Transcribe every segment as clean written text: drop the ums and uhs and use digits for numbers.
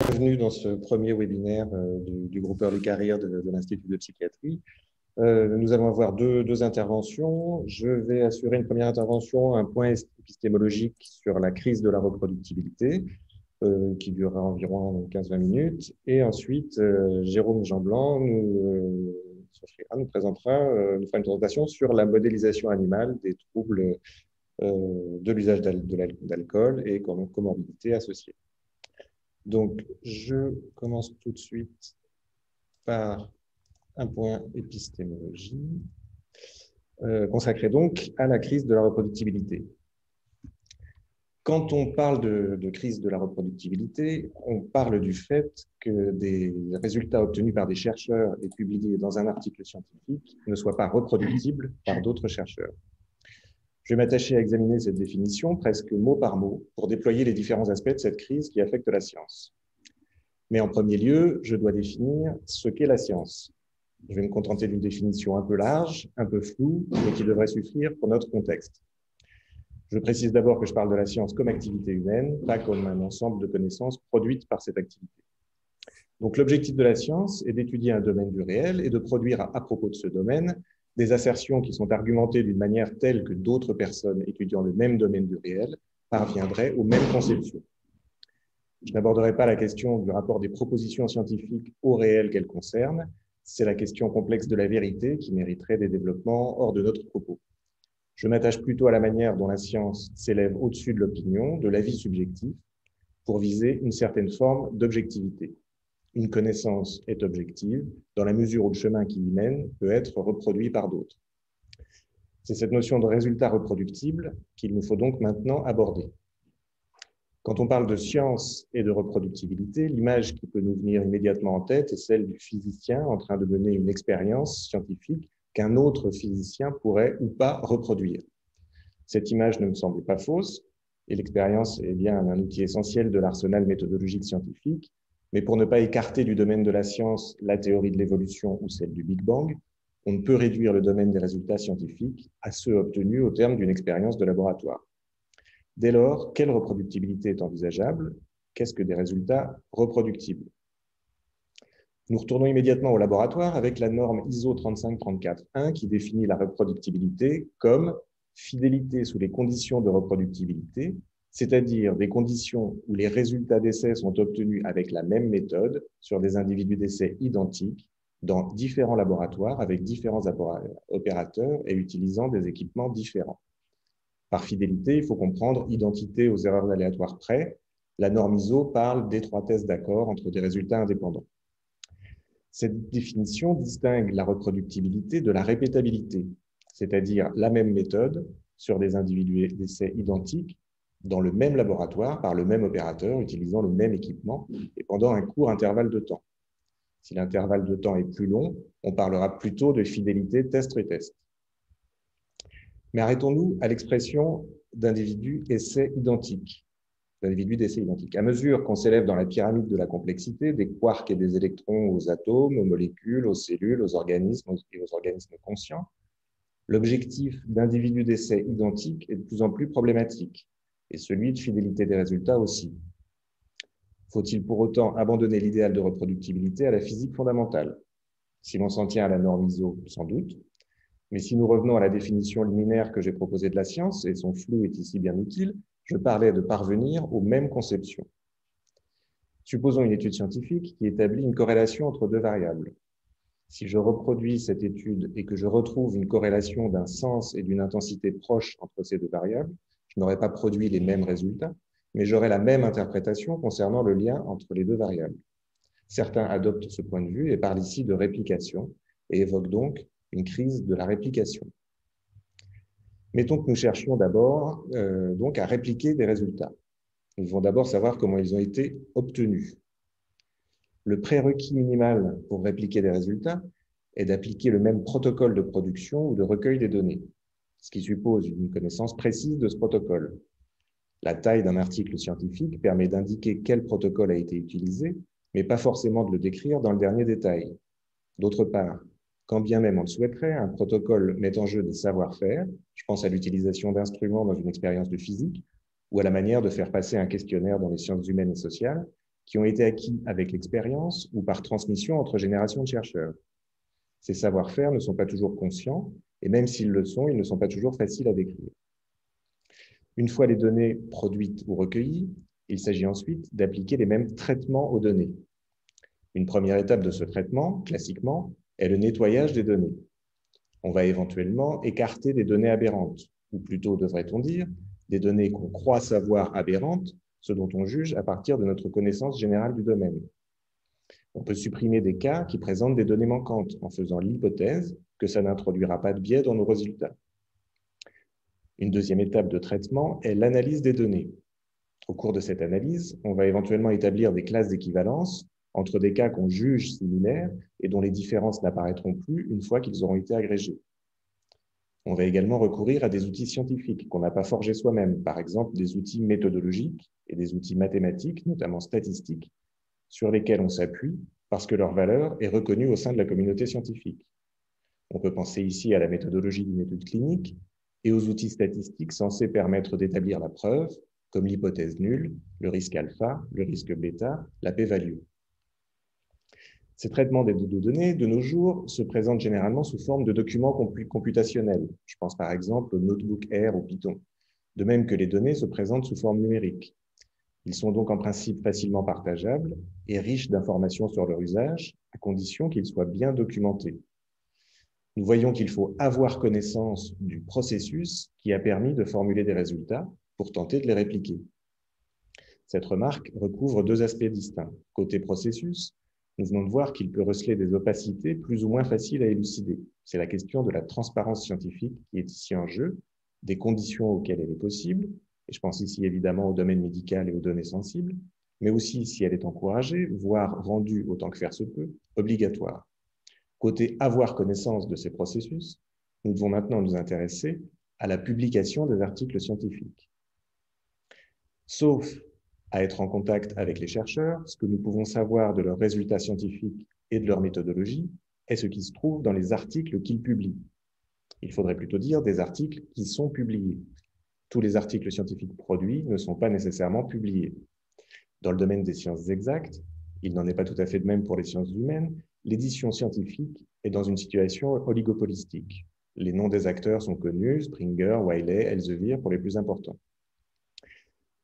Bienvenue dans ce premier webinaire du groupe Early Career de l'Institut de psychiatrie. Nous allons avoir deux interventions. Je vais assurer une première intervention, un point épistémologique sur la crise de la reproductibilité, qui durera environ 15-20 minutes. Et ensuite, Jérôme Jeanblanc nous fera une présentation sur la modélisation animale des troubles de l'usage d'alcool et comorbidités associées. Donc, je commence tout de suite par un point épistémologie consacré donc à la crise de la reproductibilité. Quand on parle de crise de la reproductibilité, on parle du fait que des résultats obtenus par des chercheurs et publiés dans un article scientifique ne soient pas reproductibles par d'autres chercheurs. Je vais m'attacher à examiner cette définition presque mot par mot pour déployer les différents aspects de cette crise qui affecte la science. Mais en premier lieu, je dois définir ce qu'est la science. Je vais me contenter d'une définition un peu large, un peu floue, mais qui devrait suffire pour notre contexte. Je précise d'abord que je parle de la science comme activité humaine, pas comme un ensemble de connaissances produites par cette activité. Donc l'objectif de la science est d'étudier un domaine du réel et de produire à propos de ce domaine des assertions qui sont argumentées d'une manière telle que d'autres personnes étudiant le même domaine du réel parviendraient aux mêmes conceptions. Je n'aborderai pas la question du rapport des propositions scientifiques au réel qu'elles concernent. C'est la question complexe de la vérité qui mériterait des développements hors de notre propos. Je m'attache plutôt à la manière dont la science s'élève au-dessus de l'opinion, de l'avis subjectif, pour viser une certaine forme d'objectivité. Une connaissance est objective dans la mesure où le chemin qui y mène peut être reproduit par d'autres. C'est cette notion de résultat reproductible qu'il nous faut donc maintenant aborder. Quand on parle de science et de reproductibilité, l'image qui peut nous venir immédiatement en tête est celle du physicien en train de mener une expérience scientifique qu'un autre physicien pourrait ou pas reproduire. Cette image ne me semble pas fausse, et l'expérience est bien un outil essentiel de l'arsenal méthodologique scientifique. Mais pour ne pas écarter du domaine de la science la théorie de l'évolution ou celle du Big Bang, on ne peut réduire le domaine des résultats scientifiques à ceux obtenus au terme d'une expérience de laboratoire. Dès lors, quelle reproductibilité est envisageable? Qu'est-ce que des résultats reproductibles? Nous retournons immédiatement au laboratoire avec la norme ISO 35341 qui définit la reproductibilité comme fidélité sous les conditions de reproductibilité, c'est-à-dire des conditions où les résultats d'essai sont obtenus avec la même méthode sur des individus d'essai identiques dans différents laboratoires avec différents opérateurs et utilisant des équipements différents. Par fidélité, il faut comprendre identité aux erreurs aléatoires près. La norme ISO parle d'étroitesse d'accord entre des résultats indépendants. Cette définition distingue la reproductibilité de la répétabilité, c'est-à-dire la même méthode sur des individus d'essai identiques dans le même laboratoire, par le même opérateur, utilisant le même équipement et pendant un court intervalle de temps. Si l'intervalle de temps est plus long, on parlera plutôt de fidélité test-retest. Mais arrêtons-nous à l'expression d'individus d'essai identiques. À mesure qu'on s'élève dans la pyramide de la complexité, des quarks et des électrons aux atomes, aux molécules, aux cellules, aux organismes et aux organismes conscients, l'objectif d'individus d'essai identiques est de plus en plus problématique, et celui de fidélité des résultats aussi. Faut-il pour autant abandonner l'idéal de reproductibilité à la physique fondamentale? Si l'on s'en tient à la norme ISO, sans doute. Mais si nous revenons à la définition liminaire que j'ai proposée de la science, et son flou est ici bien utile, je parlais de parvenir aux mêmes conceptions. Supposons une étude scientifique qui établit une corrélation entre deux variables. Si je reproduis cette étude et que je retrouve une corrélation d'un sens et d'une intensité proche entre ces deux variables, je n'aurai pas produit les mêmes résultats, mais j'aurai la même interprétation concernant le lien entre les deux variables. Certains adoptent ce point de vue et parlent ici de réplication et évoquent donc une crise de la réplication. Mettons que nous cherchions d'abord donc à répliquer des résultats. Nous devons d'abord savoir comment ils ont été obtenus. Le prérequis minimal pour répliquer des résultats est d'appliquer le même protocole de production ou de recueil des données, ce qui suppose une connaissance précise de ce protocole. La taille d'un article scientifique permet d'indiquer quel protocole a été utilisé, mais pas forcément de le décrire dans le dernier détail. D'autre part, quand bien même on le souhaiterait, un protocole met en jeu des savoir-faire, je pense à l'utilisation d'instruments dans une expérience de physique, ou à la manière de faire passer un questionnaire dans les sciences humaines et sociales, qui ont été acquis avec l'expérience ou par transmission entre générations de chercheurs. Ces savoir-faire ne sont pas toujours conscients, et même s'ils le sont, ils ne sont pas toujours faciles à décrire. Une fois les données produites ou recueillies, il s'agit ensuite d'appliquer les mêmes traitements aux données. Une première étape de ce traitement, classiquement, est le nettoyage des données. On va éventuellement écarter des données aberrantes, ou plutôt, devrait-on dire, des données qu'on croit savoir aberrantes, ce dont on juge à partir de notre connaissance générale du domaine. On peut supprimer des cas qui présentent des données manquantes en faisant l'hypothèse que ça n'introduira pas de biais dans nos résultats. Une deuxième étape de traitement est l'analyse des données. Au cours de cette analyse, on va éventuellement établir des classes d'équivalence entre des cas qu'on juge similaires et dont les différences n'apparaîtront plus une fois qu'ils auront été agrégés. On va également recourir à des outils scientifiques qu'on n'a pas forgés soi-même, par exemple des outils méthodologiques et des outils mathématiques, notamment statistiques, sur lesquels on s'appuie parce que leur valeur est reconnue au sein de la communauté scientifique. On peut penser ici à la méthodologie d'une étude clinique et aux outils statistiques censés permettre d'établir la preuve, comme l'hypothèse nulle, le risque alpha, le risque bêta, la p-value. Ces traitements des données, de nos jours, se présentent généralement sous forme de documents computationnels. Je pense par exemple au Notebook Air ou Python, de même que les données se présentent sous forme numérique. Ils sont donc en principe facilement partageables et riches d'informations sur leur usage, à condition qu'ils soient bien documentés. Nous voyons qu'il faut avoir connaissance du processus qui a permis de formuler des résultats pour tenter de les répliquer. Cette remarque recouvre deux aspects distincts. Côté processus, nous venons de voir qu'il peut receler des opacités plus ou moins faciles à élucider. C'est la question de la transparence scientifique qui est ici en jeu, des conditions auxquelles elle est possible, et je pense ici évidemment au domaine médical et aux données sensibles, mais aussi si elle est encouragée, voire rendue autant que faire se peut, obligatoire. Côté avoir connaissance de ces processus, nous devons maintenant nous intéresser à la publication des articles scientifiques. Sauf à être en contact avec les chercheurs, ce que nous pouvons savoir de leurs résultats scientifiques et de leur méthodologie est ce qui se trouve dans les articles qu'ils publient. Il faudrait plutôt dire des articles qui sont publiés. Tous les articles scientifiques produits ne sont pas nécessairement publiés. Dans le domaine des sciences exactes, il n'en est pas tout à fait de même pour les sciences humaines, l'édition scientifique est dans une situation oligopolistique. Les noms des acteurs sont connus, Springer, Wiley, Elsevier pour les plus importants.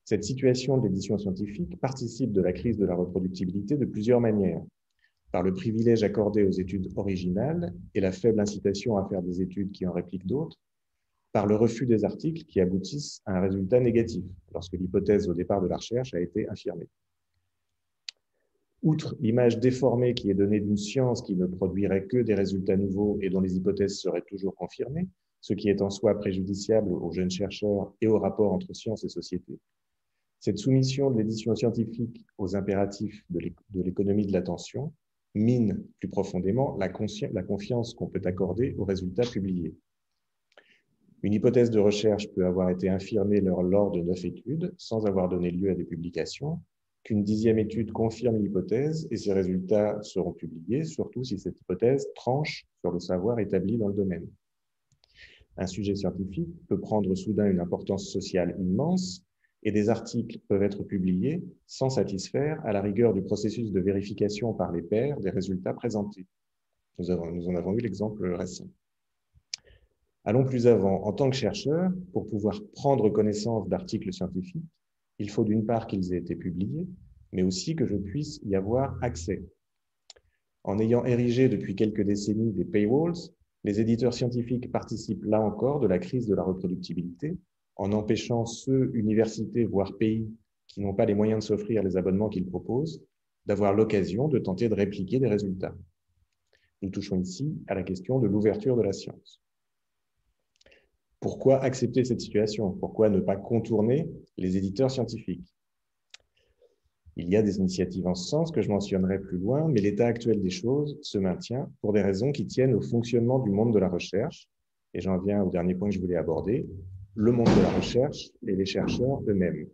Cette situation de l'édition scientifique participe de la crise de la reproductibilité de plusieurs manières. Par le privilège accordé aux études originales et la faible incitation à faire des études qui en répliquent d'autres, par le refus des articles qui aboutissent à un résultat négatif, lorsque l'hypothèse au départ de la recherche a été infirmée. Outre l'image déformée qui est donnée d'une science qui ne produirait que des résultats nouveaux et dont les hypothèses seraient toujours confirmées, ce qui est en soi préjudiciable aux jeunes chercheurs et au rapport entre science et société, cette soumission de l'édition scientifique aux impératifs de l'économie de l'attention mine plus profondément la confiance qu'on peut accorder aux résultats publiés. Une hypothèse de recherche peut avoir été infirmée lors de 9 études sans avoir donné lieu à des publications, qu'une 10e étude confirme l'hypothèse et ses résultats seront publiés, surtout si cette hypothèse tranche sur le savoir établi dans le domaine. Un sujet scientifique peut prendre soudain une importance sociale immense et des articles peuvent être publiés sans satisfaire à la rigueur du processus de vérification par les pairs des résultats présentés. Nous en avons eu l'exemple récent. Allons plus avant. En tant que chercheur, pour pouvoir prendre connaissance d'articles scientifiques, il faut d'une part qu'ils aient été publiés, mais aussi que je puisse y avoir accès. En ayant érigé depuis quelques décennies des paywalls, les éditeurs scientifiques participent là encore de la crise de la reproductibilité, en empêchant ceux, universités, voire pays, qui n'ont pas les moyens de s'offrir les abonnements qu'ils proposent, d'avoir l'occasion de tenter de répliquer des résultats. Nous touchons ici à la question de l'ouverture de la science. Pourquoi accepter cette situation? Pourquoi ne pas contourner les éditeurs scientifiques? Il y a des initiatives en ce sens que je mentionnerai plus loin, mais l'état actuel des choses se maintient pour des raisons qui tiennent au fonctionnement du monde de la recherche. Et j'en viens au dernier point que je voulais aborder, le monde de la recherche et les chercheurs eux-mêmes.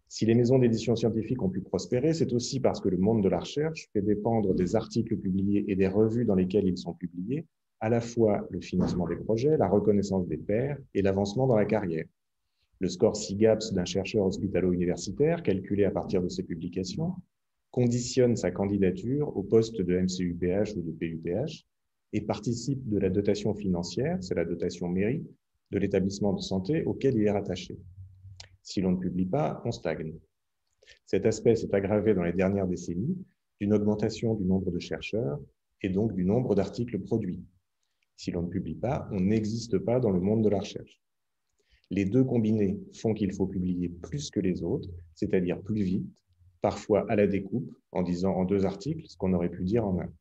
Si les maisons d'édition scientifique ont pu prospérer, c'est aussi parce que le monde de la recherche fait dépendre des articles publiés et des revues dans lesquelles ils sont publiés, à la fois le financement des projets, la reconnaissance des pairs et l'avancement dans la carrière. Le score SIGAPS d'un chercheur hospitalo-universitaire, calculé à partir de ses publications, conditionne sa candidature au poste de MCUPH ou de PUPH et participe de la dotation financière, c'est la dotation mairie, de l'établissement de santé auquel il est rattaché. Si l'on ne publie pas, on stagne. Cet aspect s'est aggravé dans les dernières décennies d'une augmentation du nombre de chercheurs et donc du nombre d'articles produits. Si l'on ne publie pas, on n'existe pas dans le monde de la recherche. Les deux combinés font qu'il faut publier plus que les autres, c'est-à-dire plus vite, parfois à la découpe, en disant en 2 articles ce qu'on aurait pu dire en 1.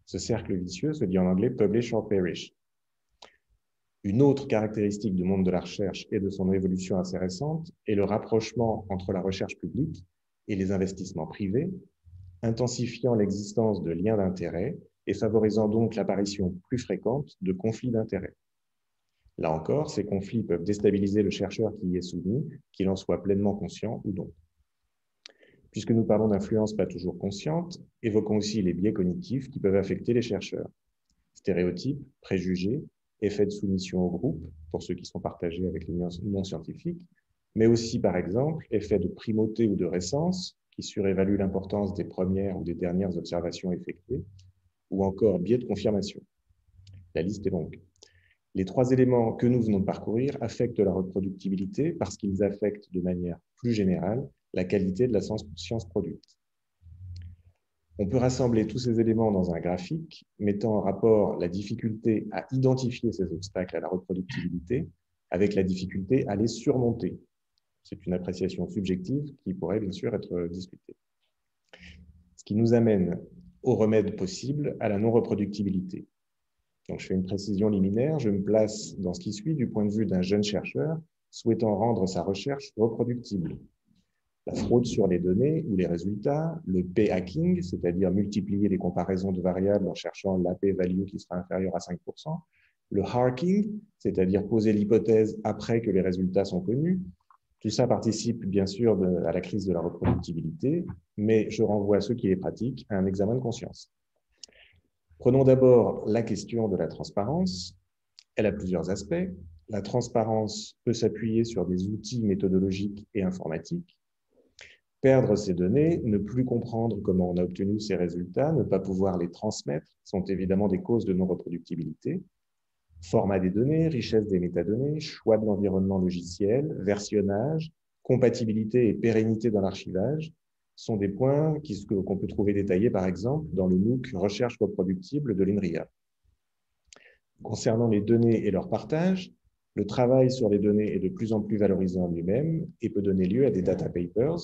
Ce cercle vicieux se dit en anglais « publish or perish ». Une autre caractéristique du monde de la recherche et de son évolution assez récente est le rapprochement entre la recherche publique et les investissements privés, intensifiant l'existence de liens d'intérêt et favorisant donc l'apparition plus fréquente de conflits d'intérêts. Là encore, ces conflits peuvent déstabiliser le chercheur qui y est soumis, qu'il en soit pleinement conscient ou non. Puisque nous parlons d'influence pas toujours consciente, évoquons aussi les biais cognitifs qui peuvent affecter les chercheurs. Stéréotypes, préjugés, effets de soumission au groupe, pour ceux qui sont partagés avec les non-scientifiques, mais aussi, par exemple, effets de primauté ou de récence, qui surévaluent l'importance des premières ou des dernières observations effectuées, ou encore biais de confirmation. La liste est longue. Les 3 éléments que nous venons de parcourir affectent la reproductibilité parce qu'ils affectent de manière plus générale la qualité de la science produite. On peut rassembler tous ces éléments dans un graphique mettant en rapport la difficulté à identifier ces obstacles à la reproductibilité avec la difficulté à les surmonter. C'est une appréciation subjective qui pourrait bien sûr être discutée. Ce qui nous amène au remède possible à la non-reproductibilité. Donc, je fais une précision liminaire, je me place dans ce qui suit du point de vue d'un jeune chercheur souhaitant rendre sa recherche reproductible. La fraude sur les données ou les résultats, le p-hacking, c'est-à-dire multiplier les comparaisons de variables en cherchant la p-value qui sera inférieure à 5%, le harking, c'est-à-dire poser l'hypothèse après que les résultats sont connus. Tout ça participe bien sûr à la crise de la reproductibilité, mais je renvoie à ceux qui les pratiquent à un examen de conscience. Prenons d'abord la question de la transparence. Elle a plusieurs aspects. La transparence peut s'appuyer sur des outils méthodologiques et informatiques. Perdre ces données, ne plus comprendre comment on a obtenu ces résultats, ne pas pouvoir les transmettre, sont évidemment des causes de non-reproductibilité. Format des données, richesse des métadonnées, choix de l'environnement logiciel, versionnage, compatibilité et pérennité dans l'archivage sont des points qu'on peut trouver détaillés, par exemple, dans le MOOC Recherche reproductible de l'INRIA. Concernant les données et leur partage, le travail sur les données est de plus en plus valorisé en lui-même et peut donner lieu à des data papers.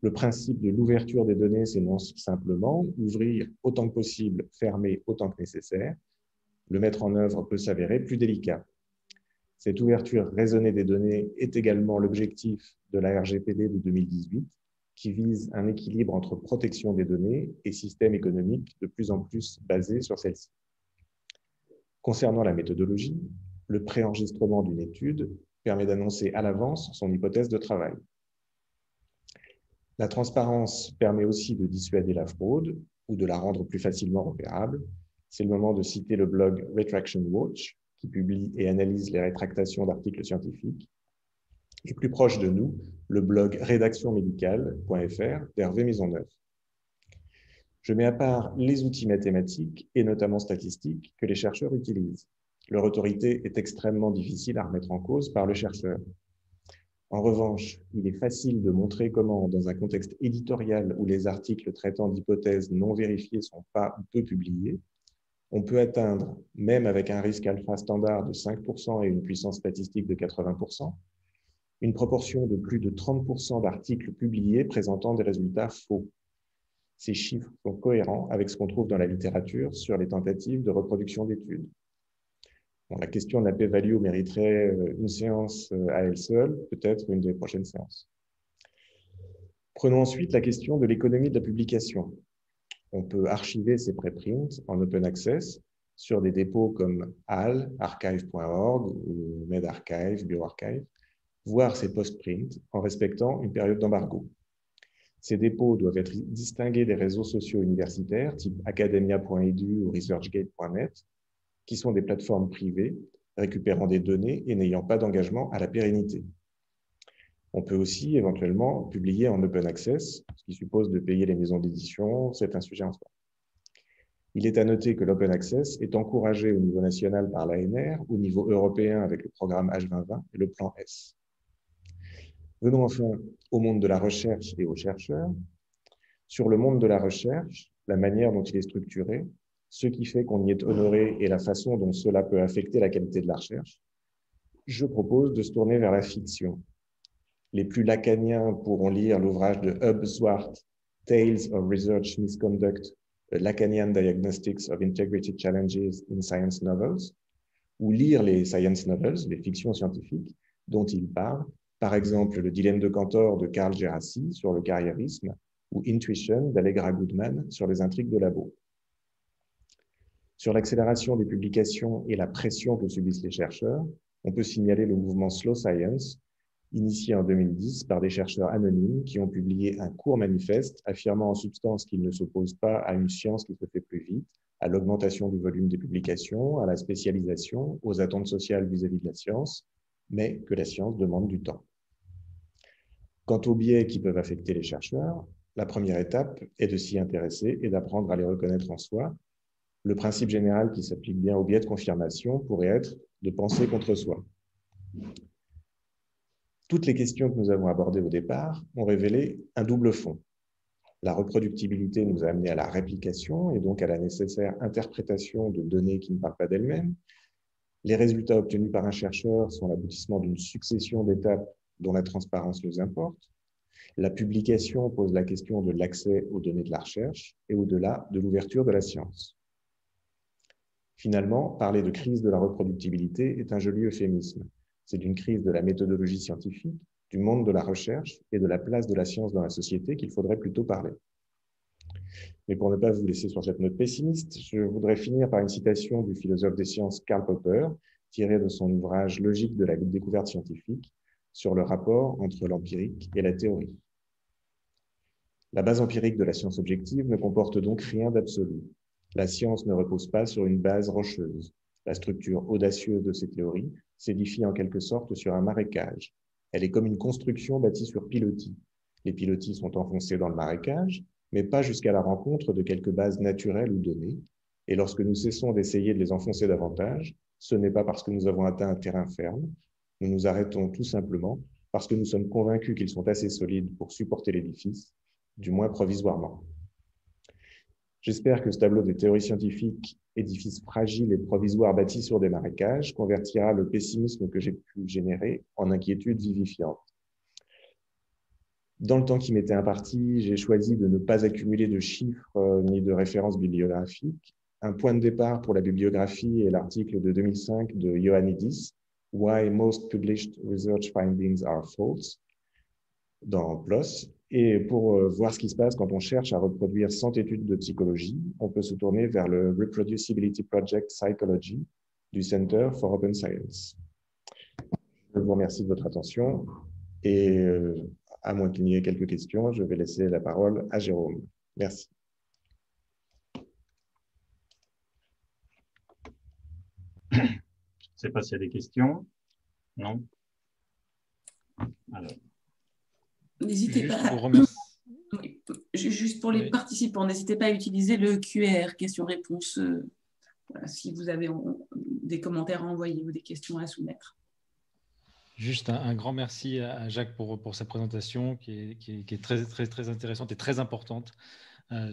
Le principe de l'ouverture des données s'énonce simplement, ouvrir autant que possible, fermer autant que nécessaire. Le mettre en œuvre peut s'avérer plus délicat. Cette ouverture raisonnée des données est également l'objectif de la RGPD de 2018, qui vise un équilibre entre protection des données et système économique de plus en plus basé sur celle-ci. Concernant la méthodologie, le préenregistrement d'une étude permet d'annoncer à l'avance son hypothèse de travail. La transparence permet aussi de dissuader la fraude ou de la rendre plus facilement repérable. C'est le moment de citer le blog Retraction Watch, qui publie et analyse les rétractations d'articles scientifiques. Et plus proche de nous, le blog rédactionmédicale.fr d'Hervé Maisonneuve. Je mets à part les outils mathématiques et notamment statistiques que les chercheurs utilisent. Leur autorité est extrêmement difficile à remettre en cause par le chercheur. En revanche, il est facile de montrer comment, dans un contexte éditorial où les articles traitant d'hypothèses non vérifiées sont pas ou peu publiés, on peut atteindre, même avec un risque alpha standard de 5% et une puissance statistique de 80%, une proportion de plus de 30% d'articles publiés présentant des résultats faux. Ces chiffres sont cohérents avec ce qu'on trouve dans la littérature sur les tentatives de reproduction d'études. Bon, la question de la p-value mériterait une séance à elle seule, peut-être une des prochaines séances. Prenons ensuite la question de l'économie de la publication. On peut archiver ces préprints en open access sur des dépôts comme HAL, archive.org ou medRxiv, bioarchive, voire ces postprints en respectant une période d'embargo. Ces dépôts doivent être distingués des réseaux sociaux universitaires type academia.edu ou researchgate.net, qui sont des plateformes privées récupérant des données et n'ayant pas d'engagement à la pérennité. On peut aussi éventuellement publier en open access, ce qui suppose de payer les maisons d'édition. C'est un sujet en soi. Il est à noter que l'open access est encouragé au niveau national par l'ANR, au niveau européen avec le programme H2020 et le plan S. Venons enfin au monde de la recherche et aux chercheurs. Sur le monde de la recherche, la manière dont il est structuré, ce qui fait qu'on y est honoré et la façon dont cela peut affecter la qualité de la recherche, je propose de se tourner vers la fiction. Les plus lacaniens pourront lire l'ouvrage de Hub Zwart, Tales of Research Misconduct, A Lacanian Diagnostics of Integrity Challenges in Science Novels, ou lire les science novels, les fictions scientifiques, dont il parle, par exemple Le dilemme de Cantor de Carl Djerassi sur le carriérisme, ou Intuition d'Allegra Goodman sur les intrigues de labo. Sur l'accélération des publications et la pression que subissent les chercheurs, on peut signaler le mouvement Slow Science, initié en 2010 par des chercheurs anonymes qui ont publié un court manifeste affirmant en substance qu'ils ne s'opposent pas à une science qui se fait plus vite, à l'augmentation du volume des publications, à la spécialisation, aux attentes sociales vis-à-vis de la science, mais que la science demande du temps. Quant aux biais qui peuvent affecter les chercheurs, la première étape est de s'y intéresser et d'apprendre à les reconnaître en soi. Le principe général qui s'applique bien aux biais de confirmation pourrait être de penser contre soi. Toutes les questions que nous avons abordées au départ ont révélé un double fond. La reproductibilité nous a amené à la réplication et donc à la nécessaire interprétation de données qui ne parlent pas d'elles-mêmes. Les résultats obtenus par un chercheur sont l'aboutissement d'une succession d'étapes dont la transparence nous importe. La publication pose la question de l'accès aux données de la recherche et au-delà de l'ouverture de la science. Finalement, parler de crise de la reproductibilité est un joli euphémisme. C'est d'une crise de la méthodologie scientifique, du monde de la recherche et de la place de la science dans la société qu'il faudrait plutôt parler. Mais pour ne pas vous laisser sur cette note pessimiste, je voudrais finir par une citation du philosophe des sciences Karl Popper, tirée de son ouvrage Logique de la découverte scientifique, sur le rapport entre l'empirique et la théorie. La base empirique de la science objective ne comporte donc rien d'absolu. La science ne repose pas sur une base rocheuse. La structure audacieuse de ces théories s'édifie en quelque sorte sur un marécage. Elle est comme une construction bâtie sur pilotis. Les pilotis sont enfoncés dans le marécage, mais pas jusqu'à la rencontre de quelques bases naturelles ou données. Et lorsque nous cessons d'essayer de les enfoncer davantage, ce n'est pas parce que nous avons atteint un terrain ferme. Nous nous arrêtons tout simplement parce que nous sommes convaincus qu'ils sont assez solides pour supporter l'édifice, du moins provisoirement. J'espère que ce tableau des théories scientifiques, édifice fragile et provisoire bâti sur des marécages, convertira le pessimisme que j'ai pu générer en inquiétude vivifiante. Dans le temps qui m'était imparti, j'ai choisi de ne pas accumuler de chiffres ni de références bibliographiques. Un point de départ pour la bibliographie est l'article de 2005 de Ioannidis, Why Most Published Research Findings Are False, dans PLOS. Et pour voir ce qui se passe quand on cherche à reproduire 100 études de psychologie, on peut se tourner vers le Reproducibility Project Psychology du Center for Open Science. Je vous remercie de votre attention et à moins qu'il n'y ait quelques questions, je vais laisser la parole à Jérôme. Merci. Je ne sais pas s'il y a des questions. Non? Alors. N'hésitez pas. Juste pour les participants, n'hésitez pas à utiliser le QR, questions-réponses, voilà, si vous avez des commentaires à envoyer ou des questions à soumettre. Juste un grand merci à Jacques pour sa présentation qui est très intéressante et très importante.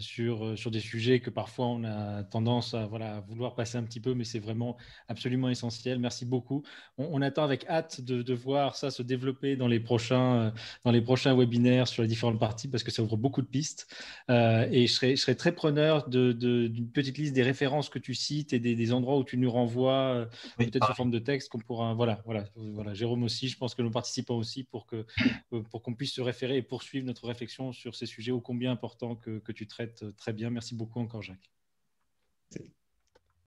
Sur des sujets que parfois on a tendance à vouloir passer un petit peu, mais c'est vraiment absolument essentiel. Merci beaucoup. On attend avec hâte de voir ça se développer dans les prochains webinaires sur les différentes parties parce que ça ouvre beaucoup de pistes. Et je serais très preneur d'une petite liste des références que tu cites et des endroits où tu nous renvoies, peut-être sous forme de texte qu'on pourra. Voilà. Jérôme aussi, je pense que nos participants aussi pour qu'on puisse se référer et poursuivre notre réflexion sur ces sujets ô combien importants que tu traites très bien. Merci beaucoup encore, Jacques.